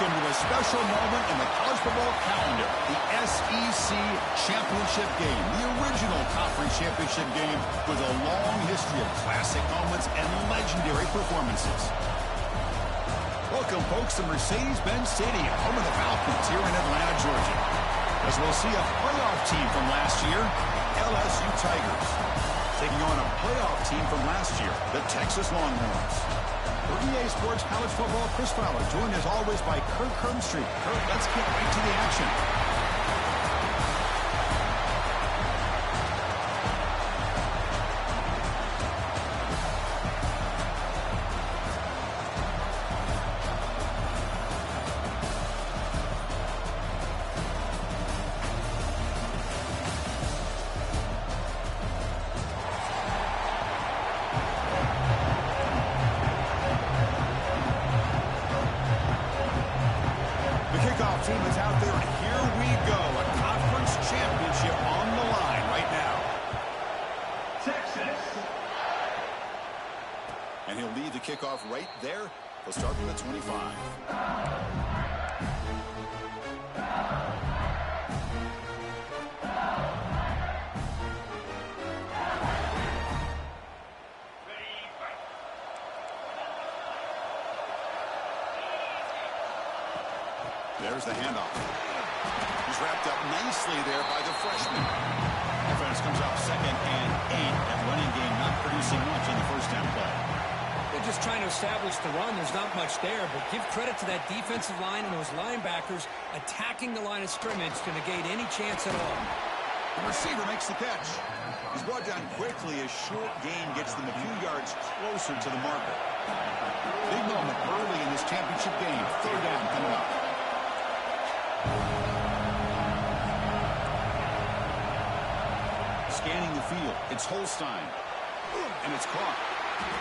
into a special moment in the college football calendar, the SEC Championship game, the original conference championship game with a long history of classic moments and legendary performances. Welcome, folks, to Mercedes-Benz Stadium, home of the Falcons here in Atlanta, Georgia, as we'll see a playoff team from last year, LSU Tigers, taking on a playoff team from last year, the Texas Longhorns. For EA Sports College Football, Chris Fowler, joined as always by Kirk Hermstreet. Kirk, let's get right to the action. Team is out there, and here we go. A conference championship on the line right now. Texas. And he'll lead the kickoff right there. He'll start from the 25. There's the handoff. He's wrapped up nicely there by the freshman. Offense comes up 2nd and 8. That running game not producing much on the first down play. They're just trying to establish the run. There's not much there, but give credit to that defensive line and those linebackers attacking the line of scrimmage to negate any chance at all. The receiver makes the catch. He's brought down quickly as short gain gets them a few yards closer to the marker. Big moment early in this championship game. 3rd down coming up. Scanning the field, it's Holstein, and it's caught.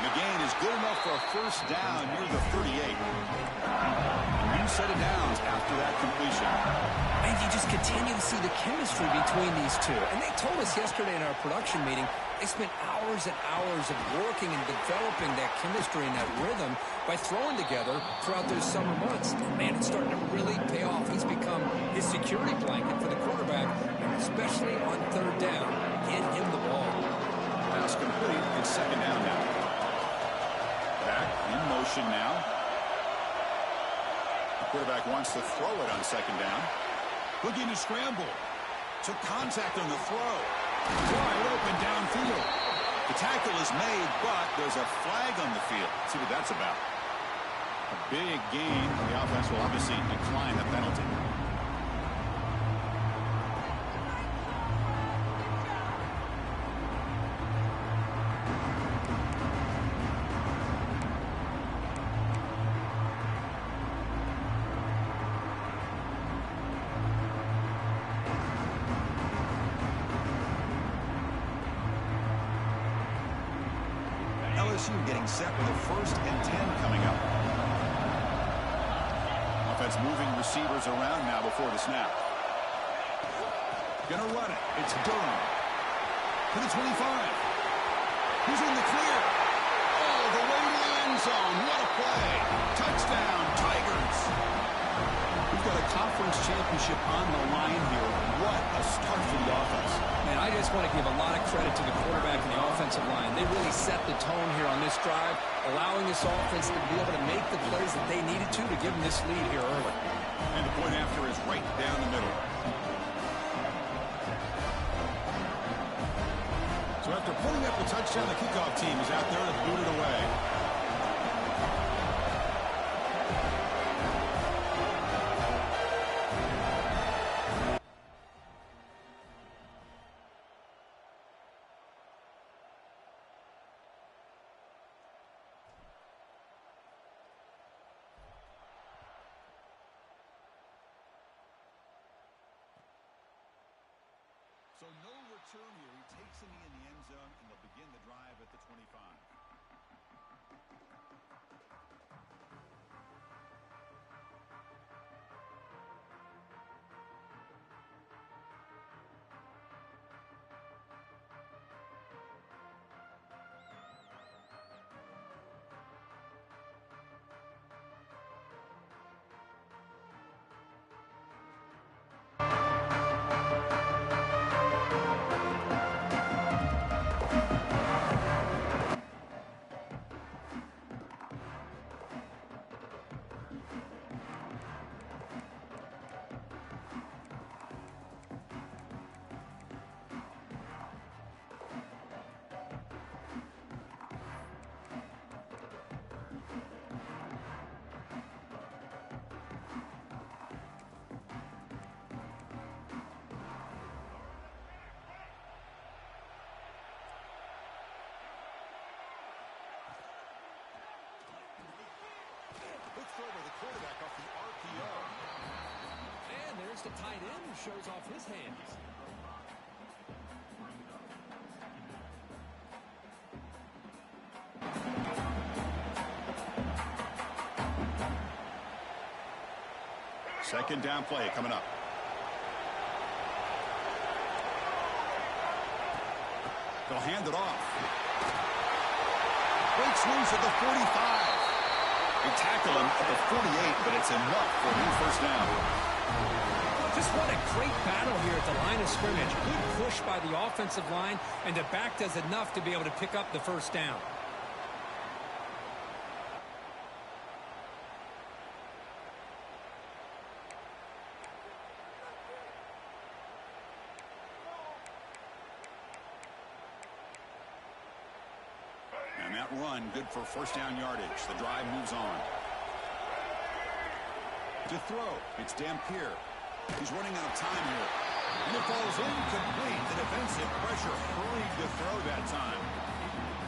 The gain is good enough for a first down near the 38. A new set of downs after that completion. And you just continue to see the chemistry between these two. And they told us yesterday in our production meeting, they spent hours and hours of working and developing that chemistry and that rhythm by throwing together throughout those summer months. And man, it's starting to really pay off. He's become his security blanket for the quarterback, and especially on 3rd down. Get him the ball. Pass complete. It's 2nd down now. Back in motion now. The quarterback wants to throw it on 2nd down. Looking to scramble. Took contact on the throw. Wide open downfield. The tackle is made, but there's a flag on the field. Let's see what that's about. A big gain. The offense will obviously decline the penalty. LSU getting set with a 1st and 10 coming up. Offense moving receivers around now before the snap. Gonna run it. It's Durham. To the 25. He's in the clear. Oh, the way to the end zone. What a play. Touchdown, Tigers. We've got a conference championship on the line here. What a start for the offense. Man, I just want to give a lot of credit to the quarterback and the offensive line. They really set the tone here on this drive, allowing this offense to be able to make the plays that they needed to give them this lead here early. And the point after is right down the middle. So after pulling up the touchdown, the kickoff team is out there to boot it away. So no return here. He takes a knee in the end zone, and they'll begin the drive at the 25. throw by the quarterback off the RPO. And there's the tight end who shows off his hands. Second down play coming up. They'll hand it off. Breaks loose at the 45. They tackle him at the 48, but it's enough for a new first down. Just what a great battle here at the line of scrimmage. Good push by the offensive line, and the back does enough to be able to pick up the first down. And that run, good for first down yardage. The drive moves on. To throw, it's Dampier. He's running out of time here. And it falls incomplete. The defensive pressure hurried to throw that time.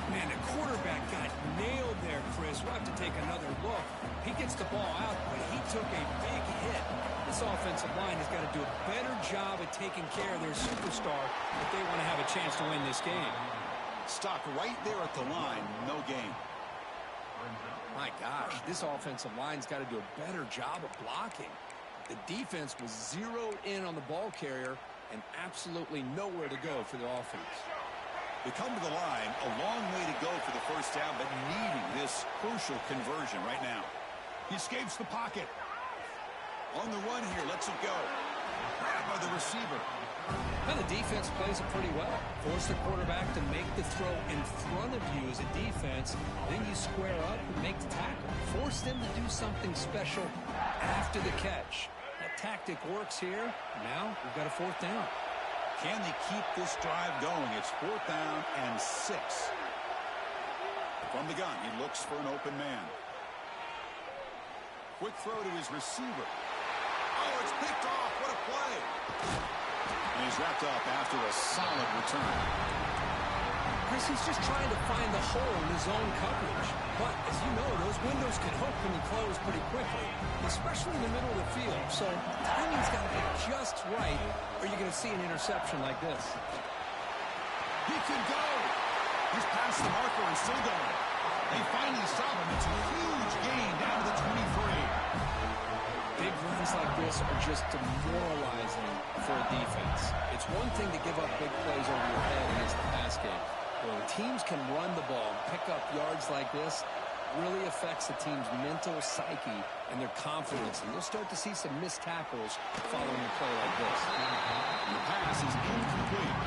Man, the quarterback got nailed there, Chris. We'll have to take another look. He gets the ball out, but he took a big hit. This offensive line has got to do a better job at taking care of their superstar if they want to have a chance to win this game. Stopped right there at the line. No gain. My gosh, this offensive line's got to do a better job of blocking. The defense was zeroed in on the ball carrier and absolutely nowhere to go for the offense. They come to the line, a long way to go for the first down, but needing this crucial conversion right now. He escapes the pocket. On the run here, lets it go. Grabbed by the receiver. Now the defense plays it pretty well. Force the quarterback to make the throw in front of you as a defense. Then you square up and make the tackle. Force them to do something special after the catch. That tactic works here. Now we've got a fourth down. Can they keep this drive going? It's fourth down and 6. From the gun, he looks for an open man. Quick throw to his receiver. Oh, it's picked off. What a play. And he's wrapped up after a solid return. Chris, he's just trying to find the hole in his own coverage. But, as you know, those windows can open and close pretty quickly, especially in the middle of the field. So, timing's got to be just right, or you're going to see an interception like this. He can go. He's past the marker and still going. They finally stop him. It's a huge gain down to the 23. Big runs like this are just demoralizing for a defense. It's one thing to give up big plays over your head against the pass game. When teams can run the ball and pick up yards like this, really affects the team's mental psyche and their confidence. And you'll start to see some missed tackles following a play like this. The pass is incomplete.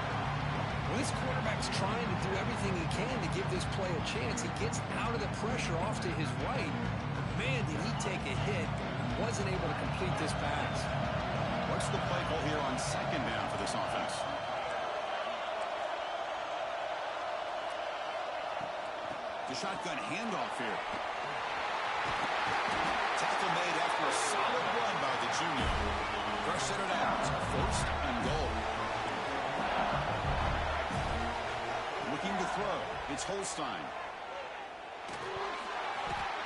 Well, this quarterback's trying to do everything he can to give this play a chance. He gets out of the pressure off to his right. Man, did he take a hit. Wasn't able to complete this pass. What's the play call here on second down for this offense? The shotgun handoff here. Tackle made after a solid run by the junior. Rush it out. First and goal. Looking to throw. It's Holstein.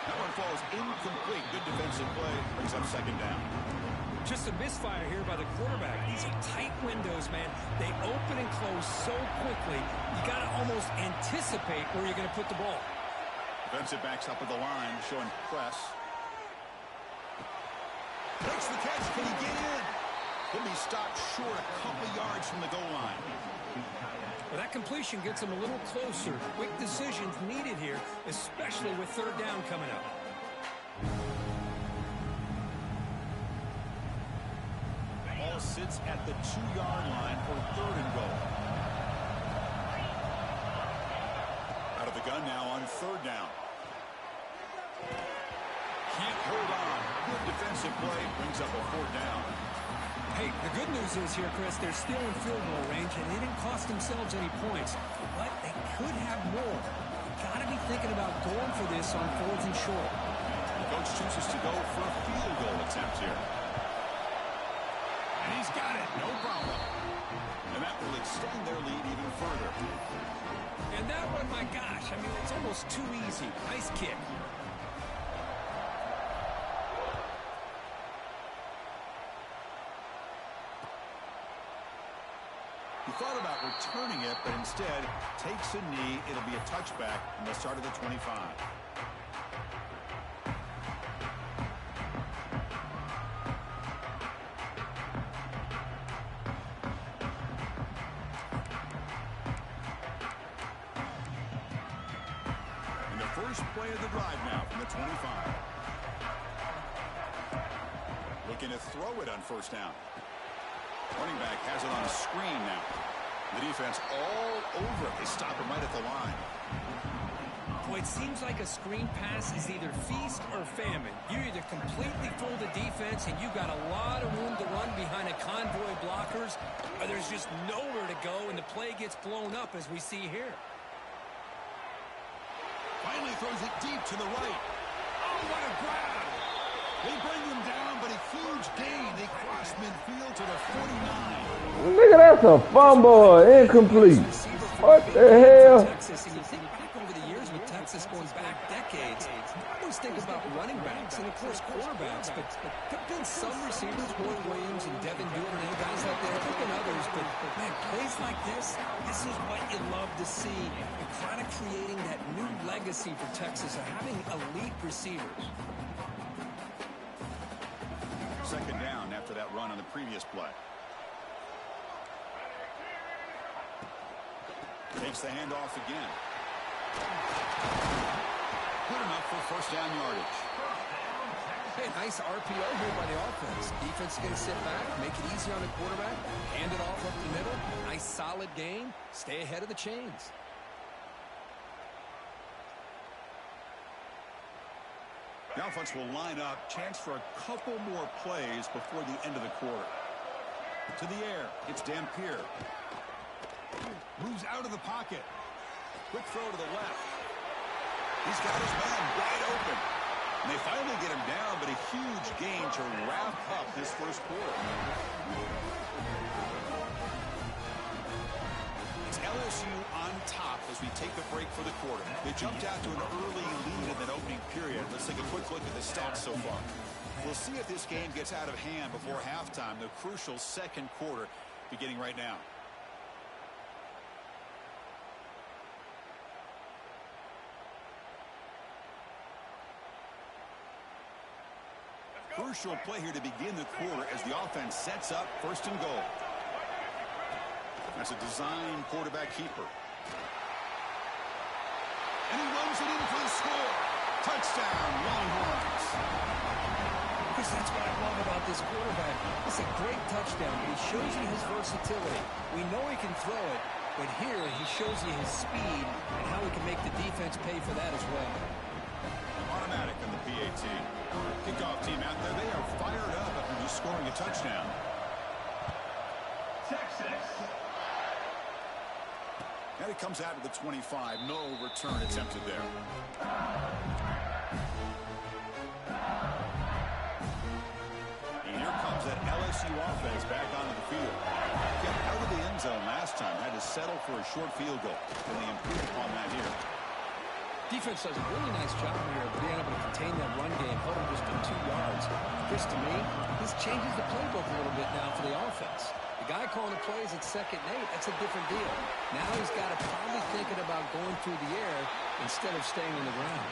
That one falls incomplete. Good defensive play. Brings up second down. Just a misfire here by the quarterback. These are tight windows, man. They open and close so quickly, you got to almost anticipate where you're going to put the ball. Defensive backs up at the line, showing press. Makes the catch. Can he get in? He'll be stopped short a couple yards from the goal line. Well, that completion gets him a little closer. Quick decisions needed here, especially with third down coming up. Ball sits at the 2-yard line for third and goal. Out of the gun now on third down. Can't hold on. Good defensive play. Brings up a fourth down. Hey, the good news is here, Chris, they're still in field goal range, and they didn't cost themselves any points. But they could have more. You got to be thinking about going for this on fourth and short. The coach chooses to go for a field goal attempt here. And he's got it. No problem. And that will extend their lead even further. And that one, my gosh, I mean, it's almost too easy. Nice kick. thought about returning it, but instead takes a knee. It'll be a touchback from the start of the 25. And the first play of the drive now from the 25. Looking to throw it on first down. Running back has it on a screen now. The defense all over it. They stop him right at the line. Boy, it seems like a screen pass is either feast or famine. You either completely fool the defense and you got a lot of room to run behind a convoy of blockers, or there's just nowhere to go and the play gets blown up as we see here. Finally throws it deep to the right. Oh, what a grab! They bring him down, but a huge gain. They cross midfield to the 49. Nigga, that's a fumble. Incomplete. What the hell? Texas, and you think back over the years with Texas going back decades, I always think about running backs and, of course, quarterbacks, but there have been some receivers, Roy Williams and Devin Duvernay, and guys like that, there have been others, but, man, plays like this is what you love to see. You're kind of creating that new legacy for Texas of having elite receivers. Second down after that run on the previous play. Takes the handoff again. Good enough for first down yardage. Hey, nice RPO here by the offense. Defense is going to sit back, make it easy on the quarterback, hand it off up the middle. Nice solid game. Stay ahead of the chains. The offense will line up. Chance for a couple more plays before the end of the quarter. To the air. It's Dampier. Moves out of the pocket. Quick throw to the left. He's got his man wide open. And they finally get him down, but a huge gain to wrap up this first quarter. It's LSU on top as we take a break for the quarter. They jumped out to an early lead in that opening period. Let's take a quick look at the stats so far. We'll see if this game gets out of hand before halftime, the crucial second quarter beginning right now. Crucial play here to begin the quarter as the offense sets up first and goal. That's a design quarterback keeper. And he runs it in for the score. Touchdown, Longhorns. Chris, that's what I love about this quarterback. It's a great touchdown, but he shows you his versatility. We know he can throw it, but here he shows you his speed and how he can make the defense pay for that as well. Automatic on the PAT. Kickoff team out there. They are fired up after just scoring a touchdown. Texas. And it comes out to the 25. No return attempted there. And here comes that LSU offense back onto the field. Got out of the end zone last time. Had to settle for a short field goal. And they improved upon that here. Defense does a really nice job here of being able to contain that run game, hold him just to 2 yards. Chris, to me, this changes the playbook a little bit now for the offense. The guy calling the plays at 2nd and 8, that's a different deal. Now he's got to probably thinking about going through the air instead of staying on the ground.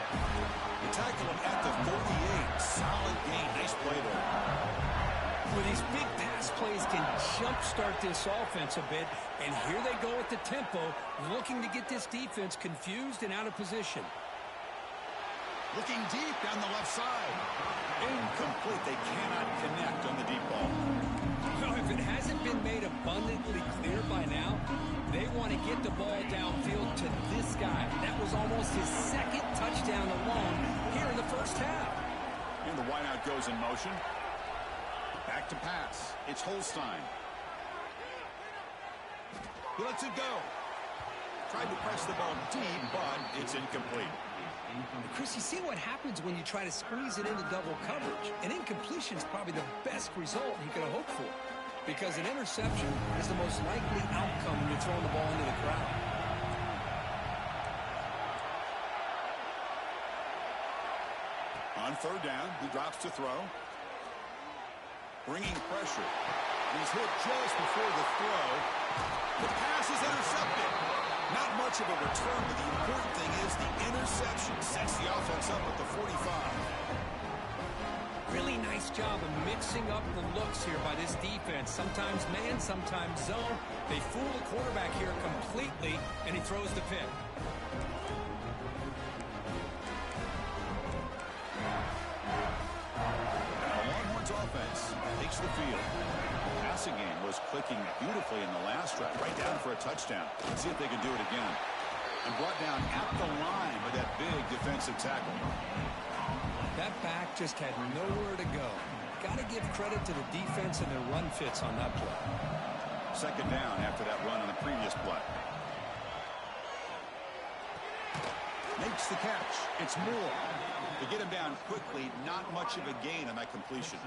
You tackle him at the 48. Solid gain. Nice play there. Well, these big pass plays can jumpstart this offense a bit, and here they go at the tempo, looking to get this defense confused and out of position. Looking deep down the left side. Incomplete. They cannot connect on the deep ball. Well, if it hasn't been made abundantly clear by now, they want to get the ball downfield to this guy. That was almost his 2nd touchdown alone here in the first half. And the wideout goes in motion. Back to pass. It's Holstein. He lets it go. Tried to press the ball deep, but it's incomplete. Chris, you see what happens when you try to squeeze it into double coverage. An incompletion is probably the best result he could have hoped for, because an interception is the most likely outcome when you're throwing the ball into the crowd. On 3rd down, he drops to throw. Bringing pressure. He's hit just before the throw. The pass is intercepted. Not much of a return, but the important thing is the interception sets the offense up at the 45. Really nice job of mixing up the looks here by this defense. Sometimes man, sometimes zone. They fool the quarterback here completely, and he throws the pick. The Longhorns offense takes the field. The passing game was clicking beautifully in the last drive, right down for a touchdown. Let's see if they can do it again. And brought down at the line with that big defensive tackle. That back just had nowhere to go. Got to give credit to the defense and their run fits on that play. Second down after that run on the previous play. Makes the catch. It's Moore. To get him down quickly, not much of a gain on that completion.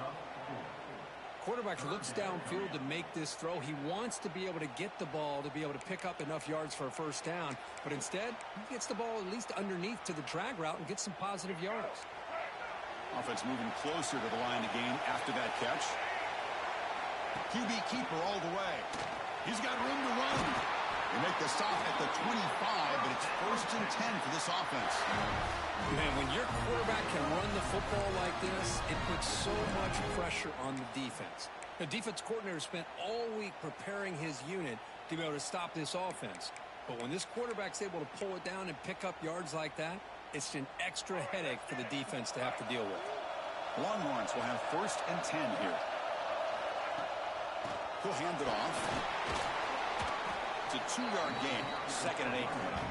Quarterback looks downfield to make this throw. He wants to be able to get the ball to be able to pick up enough yards for a first down. But instead, he gets the ball at least underneath to the drag route and gets some positive yards. Offense moving closer to the line to gain after that catch. QB keeper all the way. He's got room to run. They make the stop at the 25, but it's 1st and 10 for this offense. Man, when your quarterback can run the football like this, it puts so much pressure on the defense. The defense coordinator spent all week preparing his unit to be able to stop this offense. But when this quarterback's able to pull it down and pick up yards like that, it's an extra headache for the defense to have to deal with. Longhorns will have 1st and 10 here. He'll hand it off. It's a 2-yard gain. 2nd and 8 coming up.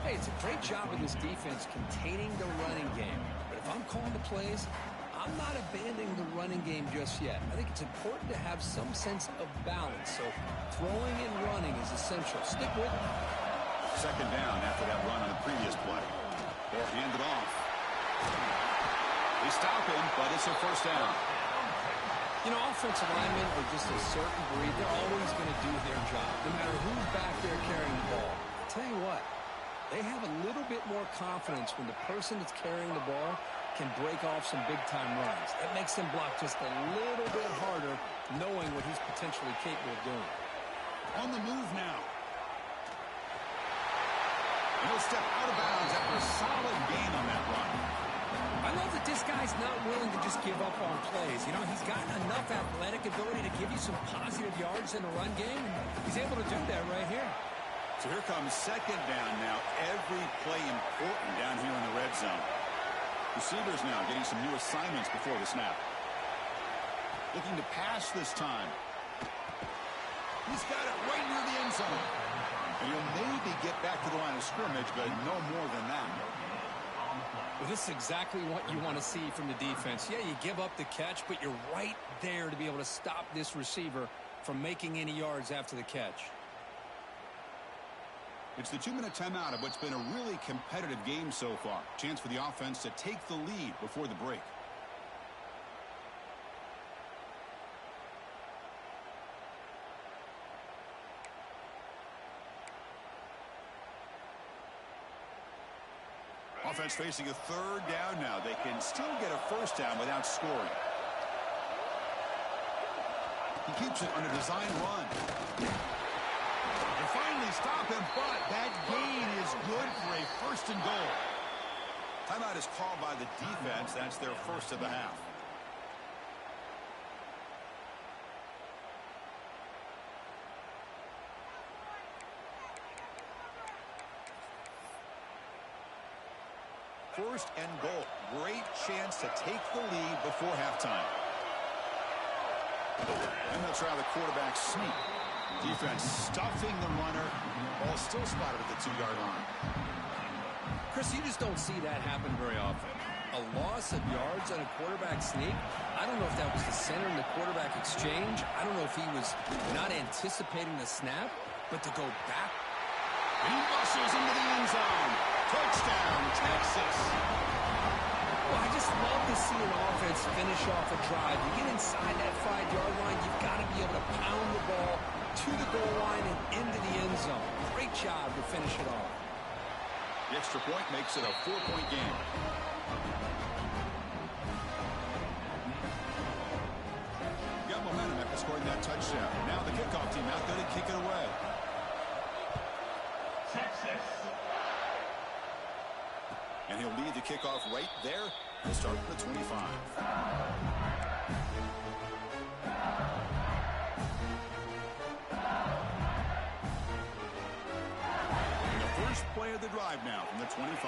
Hey, it's a great job of this defense containing the running game. But if I'm calling the plays, I'm not abandoning the running game just yet. I think it's important to have some sense of balance. So throwing and running is essential. Stick with it. 2nd down after that run on the previous play. They'll hand it off. They stop him, but it's a 1st down. You know, offensive linemen are just a certain breed. They're always going to do their job, no matter who's back there carrying the ball. I'll tell you what, they have a little bit more confidence when the person that's carrying the ball can break off some big-time runs. That makes them block just a little bit harder, knowing what he's potentially capable of doing. On the move now. And he'll step out of bounds after a solid gain on that run. I love that this guy's not willing to just give up on plays. You know, he's got enough athletic ability to give you some positive yards in the run game, and he's able to do that right here. So here comes 2nd down now. Every play important down here in the red zone. Receivers now getting some new assignments before the snap. Looking to pass this time. He's got it right near the end zone. And he'll maybe get back to the line of scrimmage, but no more than that. Well, this is exactly what you want to see from the defense. Yeah, you give up the catch, but you're right there to be able to stop this receiver from making any yards after the catch. It's the 2-minute timeout of what's been a really competitive game so far. Chance for the offense to take the lead before the break. Offense facing a 3rd down now. They can still get a 1st down without scoring. He keeps it on a design run. And finally stop him, but that gain is good for a 1st and goal. Timeout is called by the defense. That's their 1st of the half. First and goal. Great chance to take the lead before halftime. And they'll try the quarterback sneak. Defense stuffing the runner. Ball still spotted at the 2-yard line. Chris, you just don't see that happen very often. A loss of yards on a quarterback sneak. I don't know if that was the center in the quarterback exchange. I don't know if he was not anticipating the snap, but to go back. And he muscles into the end zone. Touchdown, Texas. Well, I just love to see an offense finish off a drive. You get inside that 5-yard line, you've got to be able to pound the ball to the goal line and into the end zone. Great job to finish it off. The extra point makes it a 4-point game. Got momentum after that touchdown. Now the kickoff team out there to kick it away. Texas. And he'll lead the kickoff right there. He'll start at the 25. And the first play of the drive now from the 25.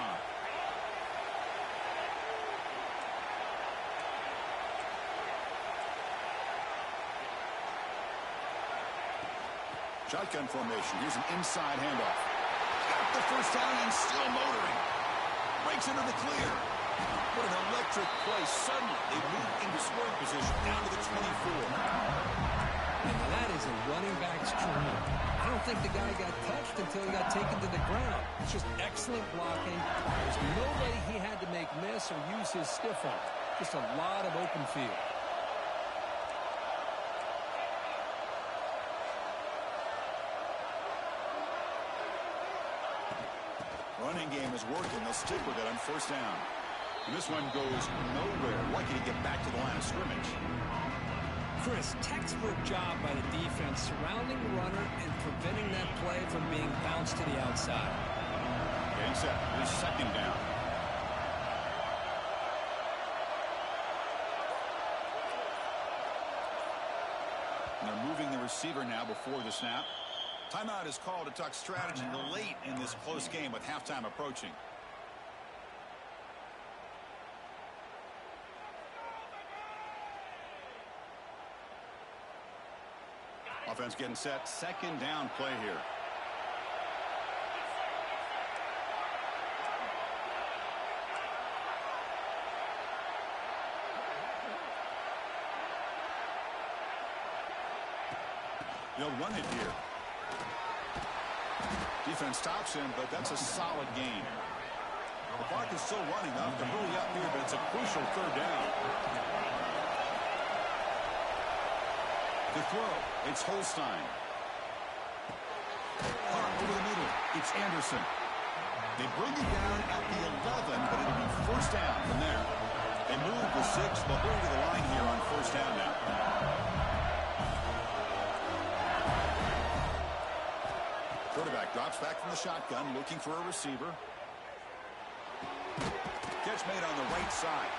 Shotgun formation. Here's an inside handoff. Got the first down and still motoring. Breaks into the clear. What an electric play. Suddenly, they move into scoring position down to the 24. And that is a running back's dream. I don't think the guy got touched until he got taken to the ground. It's just excellent blocking. There's nobody he had to make miss or use his stiff arm. Just a lot of open field. Running game is working. They'll stick with it on first down. And this one goes nowhere. Lucky to get back to the line of scrimmage. Chris, textbook job by the defense surrounding the runner and preventing that play from being bounced to the outside. Getting set. It is second down. And they're moving the receiver now before the snap. Timeout is called to talk strategy late in this close game with halftime approaching. Offense getting set. Second down play here. They'll run it here. Defense stops him, but that's a solid gain. The clock is still running up to hurry up here, but it's a crucial third down. To throw, it's Holstein. Hart over the middle, it's Anderson. They bring it down at the 11, but it'll be first down from there. They move the 6, they'll go to the line here on first down now. Quarterback drops back from the shotgun, looking for a receiver. Catch made on the right side.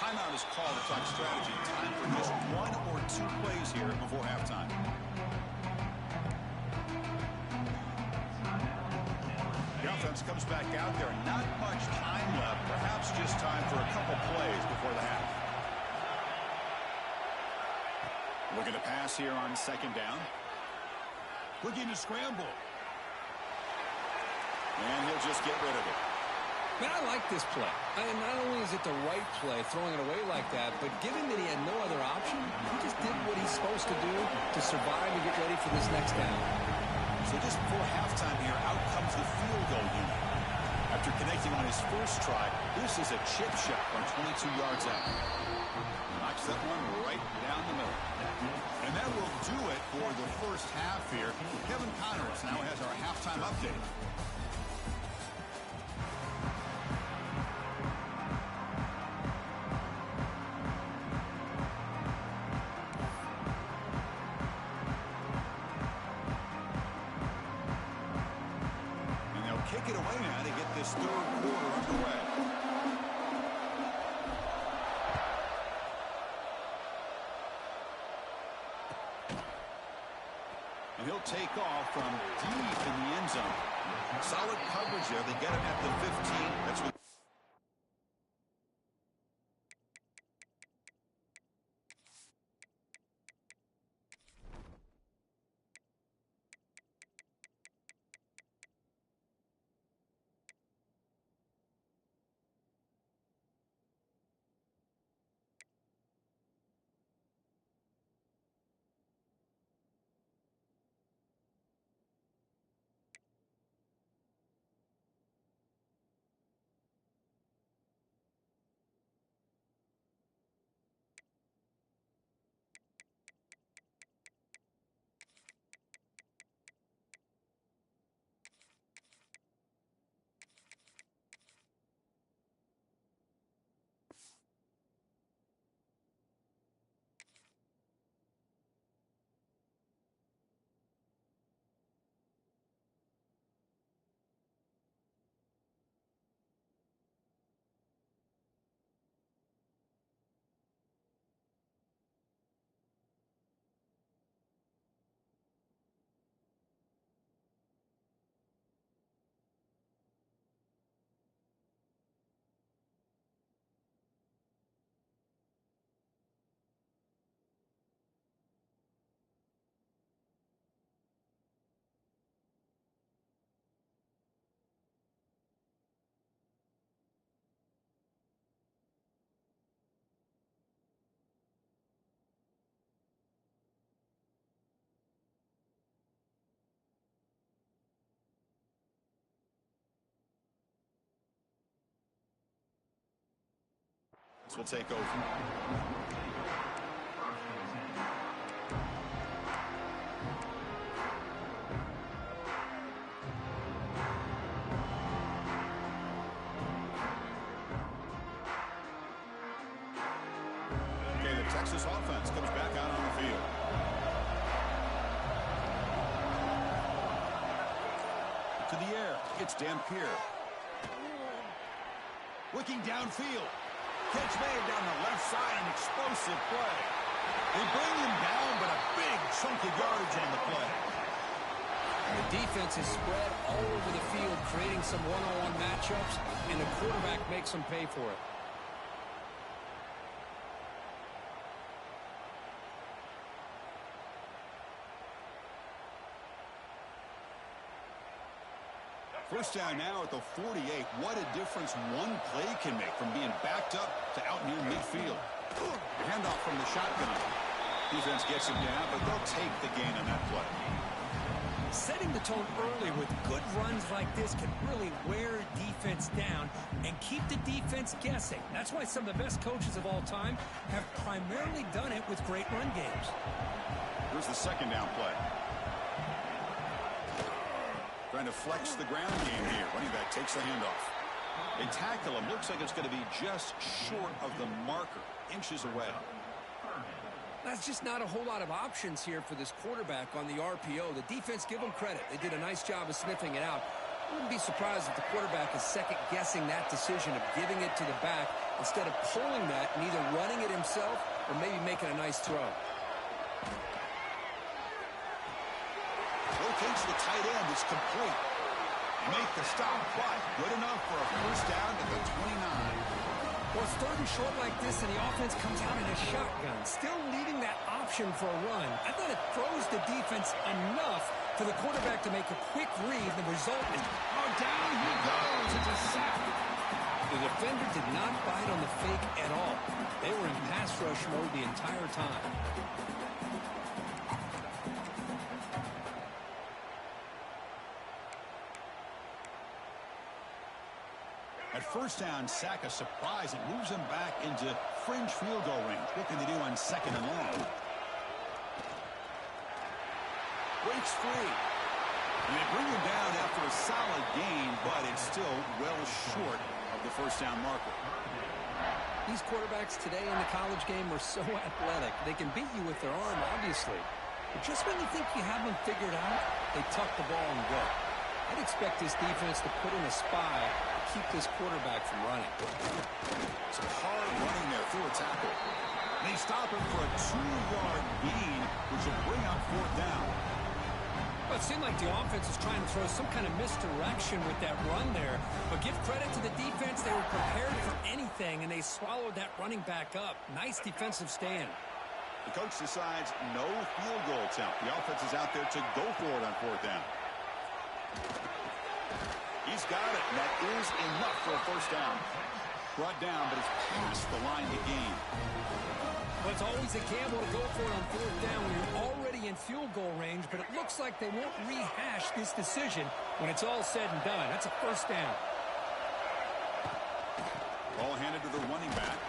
Timeout is called to talk strategy. Time for just 1 or 2 plays here before halftime. The offense comes back out there. Not much time left. Perhaps just time for a couple plays before the half. Looking to pass here on second down. Looking to scramble. And he'll just get rid of it. Man, I like this play. Not only is it the right play, throwing it away like that, but given that he had no other option, he just did what he's supposed to do to survive and get ready for this next down. So just before halftime here, out comes the field goal unit. After connecting on his first try, this is a chip shot from 22 yards out. Knocks that one right down the middle. And that will do it for the first half here. Kevin Connors now has our halftime update. Kick it away now to get this third quarter underway. And he'll take off from deep in the end zone. Solid coverage there. They get him at the 15. That's what This will take over. Okay, the Texas offense comes back out on the field. To the air, it's Dampier. Looking downfield. Catch made down the left side, an explosive play. They bring him down, but a big chunk of yardage on the play. The defense is spread all over the field, creating some one-on-one matchups, and the quarterback makes them pay for it. First down now at the 48. What a difference one play can make from being backed up to out near midfield. Handoff from the shotgun. Defense gets him down, but they'll take the gain on that play. Setting the tone early with good runs like this can really wear defense down and keep the defense guessing. That's why some of the best coaches of all time have primarily done it with great run games. Here's the second down play. Trying to flex the ground game here. Running back takes the handoff. They tackle him. Looks like it's going to be just short of the marker. Inches away. That's just not a whole lot of options here for this quarterback on the RPO. The defense, give them credit. They did a nice job of sniffing it out. I wouldn't be surprised if the quarterback is second-guessing that decision of giving it to the back instead of pulling that and either running it himself or maybe making a nice throw. Rotates the tight end. It's complete. Make the stop, but good enough for a first down at the 29. Well, it's third and short like this, and the offense comes out in a shotgun, still leaving that option for a run. I thought it throws the defense enough for the quarterback to make a quick read. The result is, down he goes. It's a sack. The defender did not bite on the fake at all. They were in pass rush mode the entire time. At first down, sack a surprise. It moves him back into fringe field goal range. What can they do on second and long? Breaks free. And they bring him down after a solid gain, but it's still well short of the first down marker. These quarterbacks today in the college game are so athletic. They can beat you with their arm, obviously. But just when you think you have them figured out, they tuck the ball and go. I'd expect this defense to put in a spy to keep this quarterback from running. Some hard running there through a tackle. They stop him for a 2-yard gain, which will bring up fourth down. well, it seemed like the offense was trying to throw some kind of misdirection with that run there. But give credit to the defense. They were prepared for anything, and they swallowed that running back up. Nice defensive stand. The coach decides no field goal attempt. The offense is out there to go for it on fourth down. He's got it, and that is enough for a first down. Brought down, but it's past the line to gain. Well, it's always a gamble to go for it on fourth down when you're already in field goal range, but it looks like they won't rehash this decision when it's all said and done. That's a first down. Ball handed to the running back.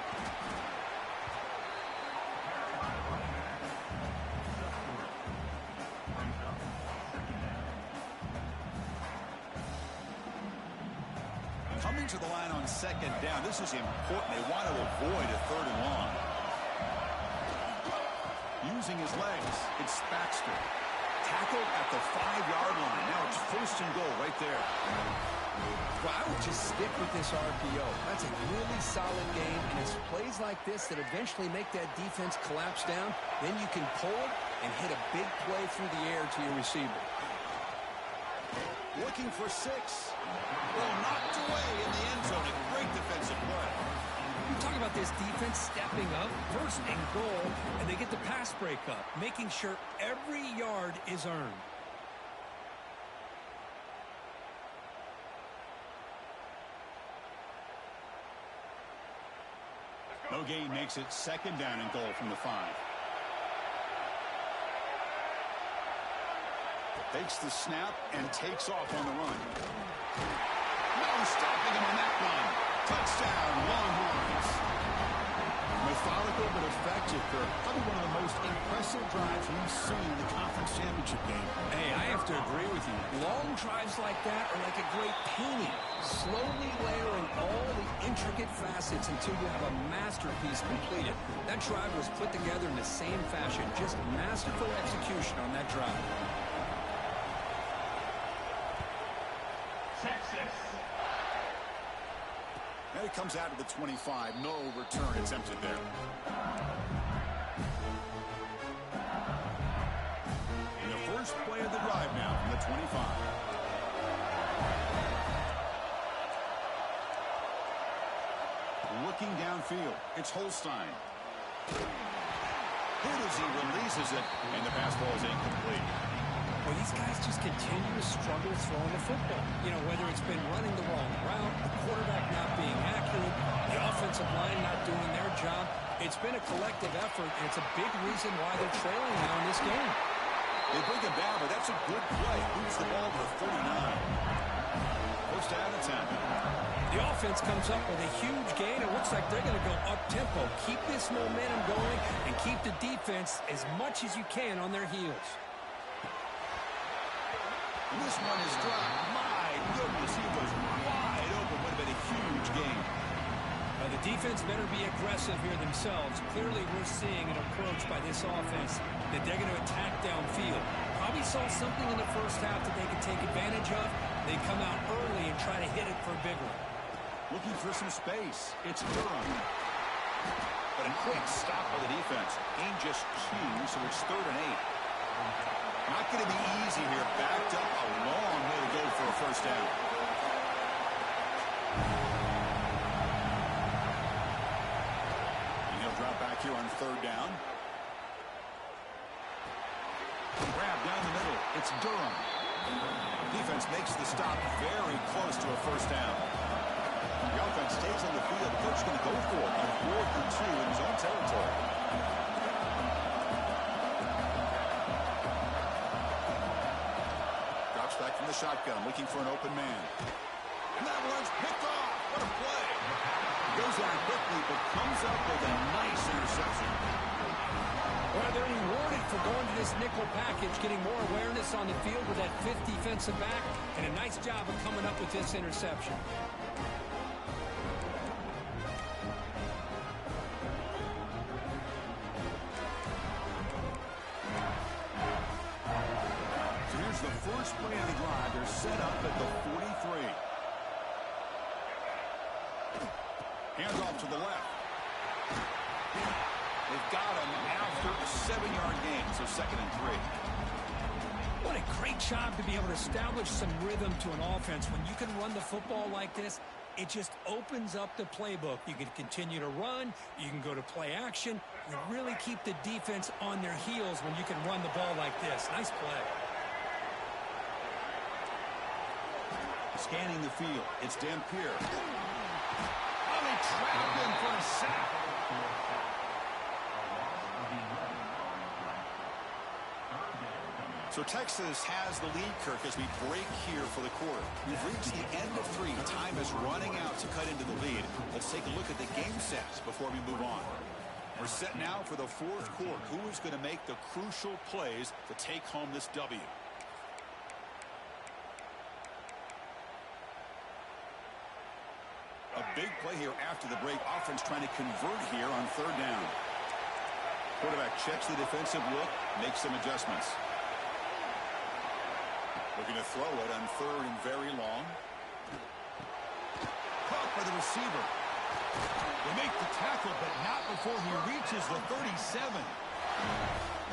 Coming to the line on second down. This is important. They want to avoid a third and long. Using his legs, it's Baxter. Tackled at the 5-yard line. Now it's first and goal right there. Well, I would just stick with this RPO. That's a really solid game, and it's plays like this that eventually make that defense collapse down. Then you can pull it and hit a big play through the air to your receiver. Looking for 6. Well, knocked away in the end zone. A great defensive play. You talk about this defense stepping up, first and goal, and they get the pass breakup, making sure every yard is earned. No gain makes it second down and goal from the 5. Takes the snap and takes off on the run. No stopping him on that run. Touchdown, Longhorns. effective, Kirk. Probably one of the most impressive drives we've seen in the conference championship game. Hey, I have to agree with you. Long drives like that are like a great painting, slowly layering all the intricate facets until you have a masterpiece completed. That drive was put together in the same fashion, just masterful execution on that drive. Texas. And it comes out of the 25. No return attempted there. And the first play of the drive now from the 25. Looking downfield, it's Holstein. Hit as he releases it, and the pass ball is incomplete. Well, these guys just continue to struggle throwing the football. You know, whether it's been running the wrong route, the quarterback not being accurate, the offensive line not doing their job. It's been a collective effort, and it's a big reason why they're trailing now in this game. They bring him down, but that's a good play. Moves the ball to the 39. First down and 10. The offense comes up with a huge gain. It looks like they're going to go up-tempo. Keep this momentum going and keep the defense as much as you can on their heels. And this one is dropped. My goodness, he was wide open. Would have been a huge game. The defense better be aggressive here themselves. Clearly, we're seeing an approach by this offense that they're going to attack downfield. Probably saw something in the first half that they could take advantage of. They come out early and try to hit it for a big one. Looking for some space. It's Durham. But a quick stop by the defense. Gain just 2, so it's 3rd and 8. Not going to be easy here. Backed up a long way to go for a first down. And he'll drop back here on 3rd down. Grab down the middle. It's Durham. Defense makes the stop very close to a first down. The offense stays on the field. Coach is going to go for it on 4th and 2 in his own territory. Drops back from the shotgun, looking for an open man. And that one's picked off. What a play. Goes on quickly, but comes up with a nice interception. Well, they're rewarded for going to this nickel package, getting more awareness on the field with that 5th defensive back, and a nice job of coming up with this interception. So here's the first play of the drive. They're set up at the 43. Hands off to the left. They've got him after a 7-yard gain, so 2nd and 3. What a great job to be able to establish some rhythm to an offense. When you can run the football like this, it just opens up the playbook. You can continue to run. You can go to play action. You really keep the defense on their heels when you can run the ball like this. Nice play. Scanning the field, it's Dampier. Oh, they trapped him for a sack. So Texas has the lead, Kirk, as we break here for the quarter. We've reached the end of 3. Time is running out to cut into the lead. Let's take a look at the game sets before we move on. We're set now for the 4th quarter. Who is going to make the crucial plays to take home this W? A big play here after the break. Offense trying to convert here on 3rd down. Quarterback checks the defensive look, makes some adjustments. Looking to throw it on 3rd and very long. Caught by the receiver. They make the tackle, but not before he reaches the 37.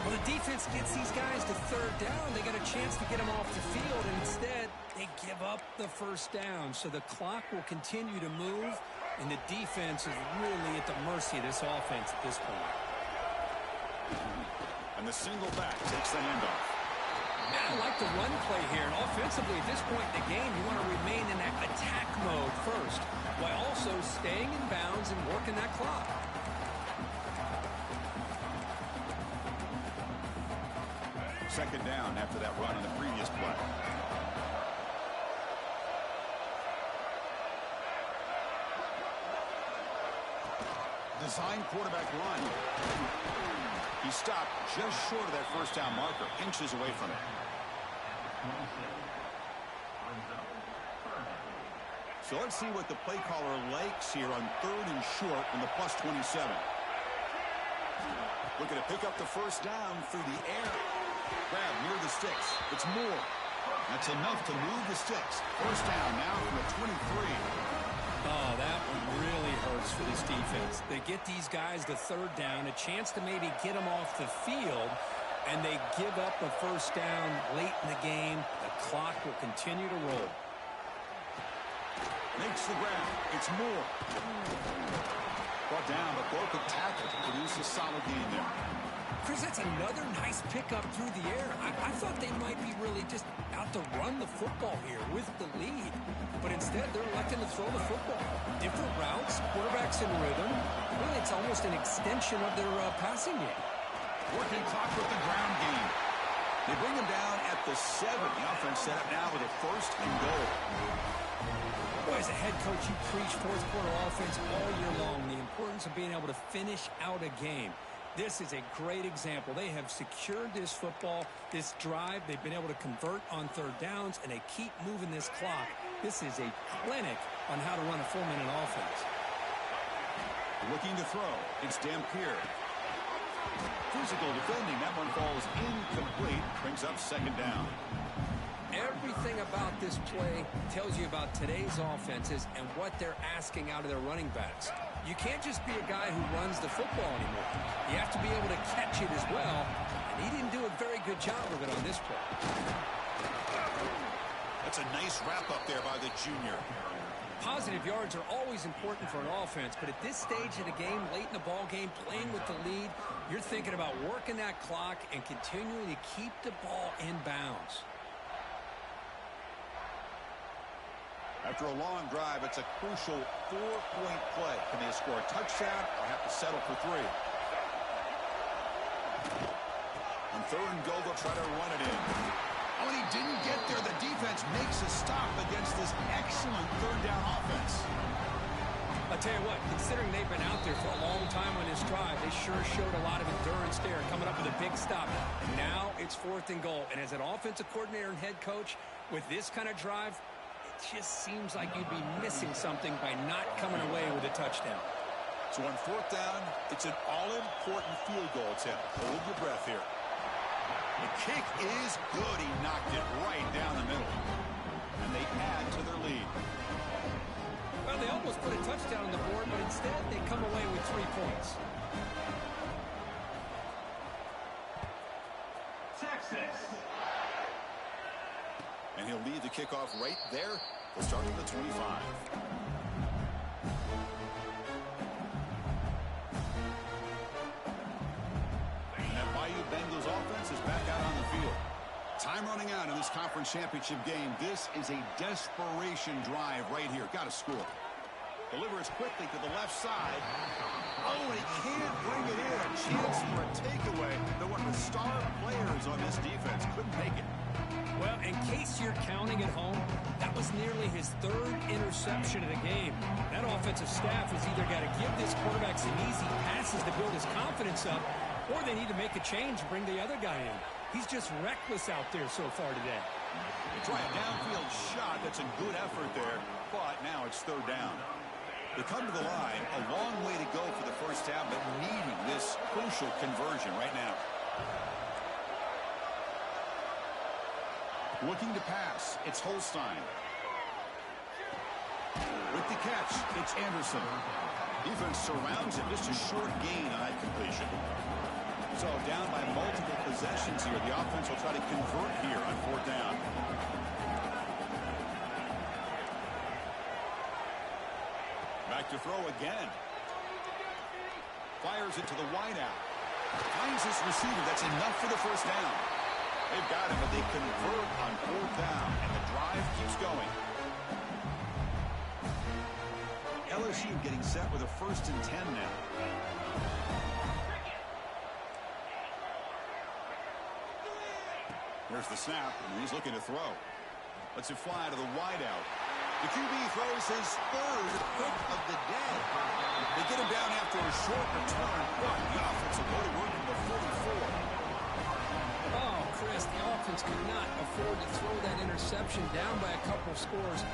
Well, the defense gets these guys to 3rd down. They got a chance to get them off the field, and instead they give up the first down. So the clock will continue to move, and the defense is really at the mercy of this offense at this point. And the single back takes the handoff. I like the run play here, and offensively at this point in the game, you want to remain in that attack mode first, while also staying in bounds and working that clock. Second down after that run on the previous play. The design quarterback run. He stopped just short of that first down marker, inches away from it. So let's see what the play caller likes here on 3rd and short in the +27. Looking to pick up the first down through the air. Grab near the sticks. It's Moore. That's enough to move the sticks. First down now from the 23. Oh, that one really hurts for this defense. They get these guys the 3rd down, a chance to maybe get them off the field, and they give up a first down late in the game. The clock will continue to roll. Makes the grab. It's Moore. Brought down, but broke a tackle to produce a solid gain there. Chris, that's another nice pickup through the air. I thought they might be really just out to run the football here with the lead. But instead, they're electing to throw the football. Different routes, quarterbacks in rhythm. Really, it's almost an extension of their passing game. Working clock with the ground game. They bring him down at the 7. The offense set up now with a 1st and goal. Boy, as a head coach, you preach fourth quarter offense all year long. The importance of being able to finish out a game. This is a great example. They have secured this football, this drive. They've been able to convert on 3rd downs, and they keep moving this clock. This is a clinic on how to run a 4-minute offense. Looking to throw. It's Dampier. Physical defending. That one falls incomplete. Brings up 2nd down. Everything about this play tells you about today's offenses and what they're asking out of their running backs. You can't just be a guy who runs the football anymore. You have to be able to catch it as well, and he didn't do a very good job of it on this play. That's a nice wrap-up there by the junior. Positive yards are always important for an offense, but at this stage of the game, late in the ball game, playing with the lead, you're thinking about working that clock and continuing to keep the ball in bounds. After a long drive, it's a crucial 4-point play. Can they score a touchdown or have to settle for 3? On 3rd and goal, they'll try to run it in. Oh, and he didn't get there. The defense makes a stop against this excellent 3rd down offense. I'll tell you what, considering they've been out there for a long time on this drive, they sure showed a lot of endurance there, coming up with a big stop. Now it's 4th and goal. And as an offensive coordinator and head coach, with this kind of drive, it just seems like you'd be missing something by not coming away with a touchdown. So on 4th down, it's an all-important field goal attempt. Hold your breath here. The kick is good. He knocked it right down the middle. And they add to their lead. Well, they almost put a touchdown on the board, but instead they come away with 3 points. Texas. And he'll lead the kickoff right there. They'll start from the 25. And that Bayou Bengals offense is back out on the field. Time running out in this conference championship game. This is a desperation drive right here. Got to score. Delivers quickly to the left side. Oh, he can't bring it in. A chance for a takeaway. They're one of the star players on this defense. Couldn't make it. Well, in case you're counting at home, that was nearly his 3rd interception of the game. That offensive staff has either got to give this quarterback some easy passes to build his confidence up, or they need to make a change and bring the other guy in. He's just reckless out there so far today. They try a downfield shot. That's a good effort there, but now it's 3rd down. They come to the line, a long way to go for the first down, but needing this crucial conversion right now. Looking to pass, it's Holstein. With the catch, it's Anderson. Defense surrounds him, just a short gain on that completion. So down by multiple possessions here. The offense will try to convert here on 4th down. Back to throw again. Fires it to the wideout. Finds his receiver. That's enough for the first down. They've got him, but they convert on 4th down, and the drive keeps going. LSU getting set with a 1st and 10 now. There's the snap, and he's looking to throw. Lets it fly to the wideout. The QB throws his third pick of the day. They get him down after a short return, but the offense will go to work from the 44. Oh, Chris, the offense could not afford to throw that interception down by a couple scores.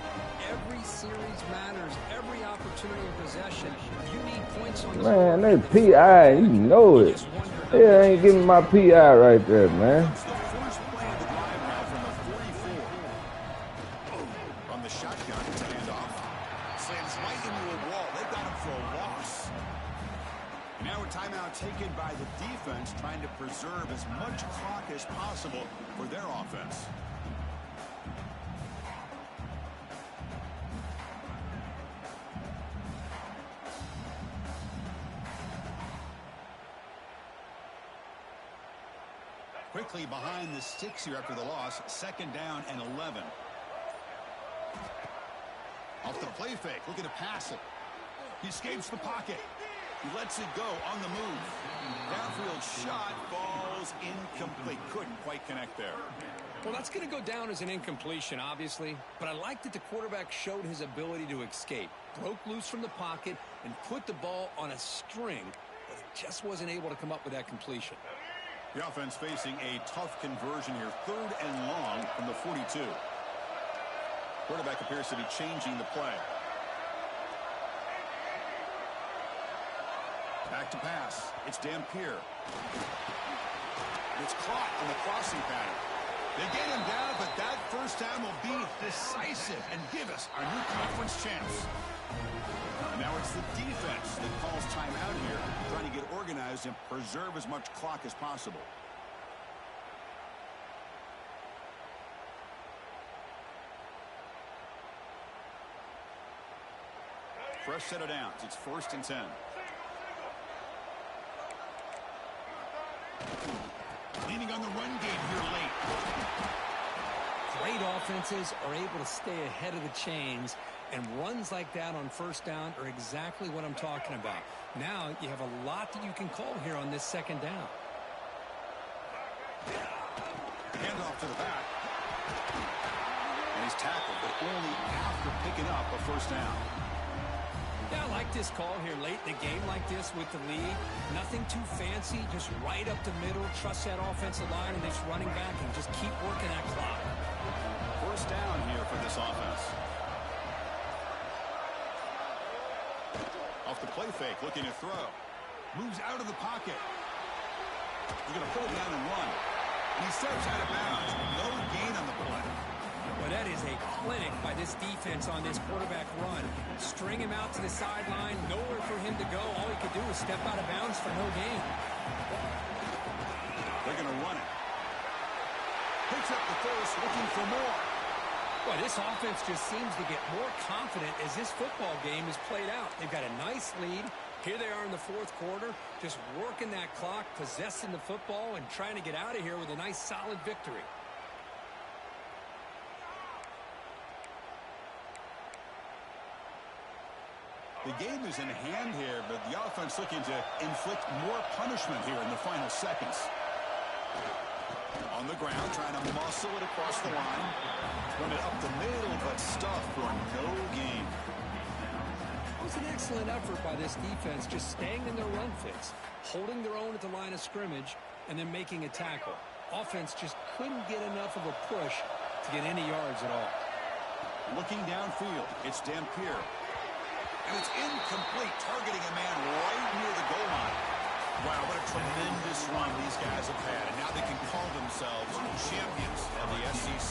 Every series matters. Every opportunity of possession. You need points on the Man, board. that PI, you know it. Yeah, ain't giving my PI right there, man. It's the first play of the drive now from the 44. From the shotgun to handoff. Slams right into a wall. They got him for a loss. And now a timeout taken by the defense, trying to preserve as much clock as possible for their offense. Quickly behind the sticks here after the loss. 2nd down and 11. Off the play fake, looking to pass it. He escapes the pocket. He lets it go on the move. Downfield shot falls incomplete. Couldn't quite connect there. Well, that's going to go down as an incompletion, obviously. But I like that the quarterback showed his ability to escape. Broke loose from the pocket and put the ball on a string. But he just wasn't able to come up with that completion. The offense facing a tough conversion here. 3rd and long from the 42. Quarterback appears to be changing the play. Back to pass. It's Dampier. It's caught on the crossing pattern. They get him down, but that first down will be decisive and give us our new conference chance. And now it's the defense that calls timeout here, trying to get organized and preserve as much clock as possible. Fresh set of downs. It's 1st and 10. Leaning on the run game here late. Great offenses are able to stay ahead of the chains, and runs like that on 1st down are exactly what I'm talking about. Now you have a lot that you can call here on this 2nd down. Handoff to the back. And he's tackled, but only after picking up a 1st down. Yeah, I like this call here late in a game like this with the lead. Nothing too fancy, just right up the middle. Trust that offensive line and this running back and just keep working that clock. 1st down here for this offense. Off the play fake, looking to throw. Moves out of the pocket. He's going to pull down and run. And he steps out of bounds. No gain on the play. Well, that is a clinic by this defense on this quarterback run. String him out to the sideline, nowhere for him to go. All he could do is step out of bounds for no gain. They're going to run it. Picks up the first, looking for more. Well, this offense just seems to get more confident as this football game is played out. They've got a nice lead. Here they are in the 4th quarter, just working that clock, possessing the football, and trying to get out of here with a nice, solid victory. The game is in hand here, but the offense looking to inflict more punishment here in the final seconds. On the ground, trying to muscle it across the line. Run it up the middle, but stuffed for no gain. It was an excellent effort by this defense, just staying in their run fits, holding their own at the line of scrimmage, and then making a tackle. Offense just couldn't get enough of a push to get any yards at all. Looking downfield, it's Dampier. And it's incomplete, targeting a man right near the goal line. Wow, what a tremendous run these guys have had. And now they can call themselves champions of the SEC.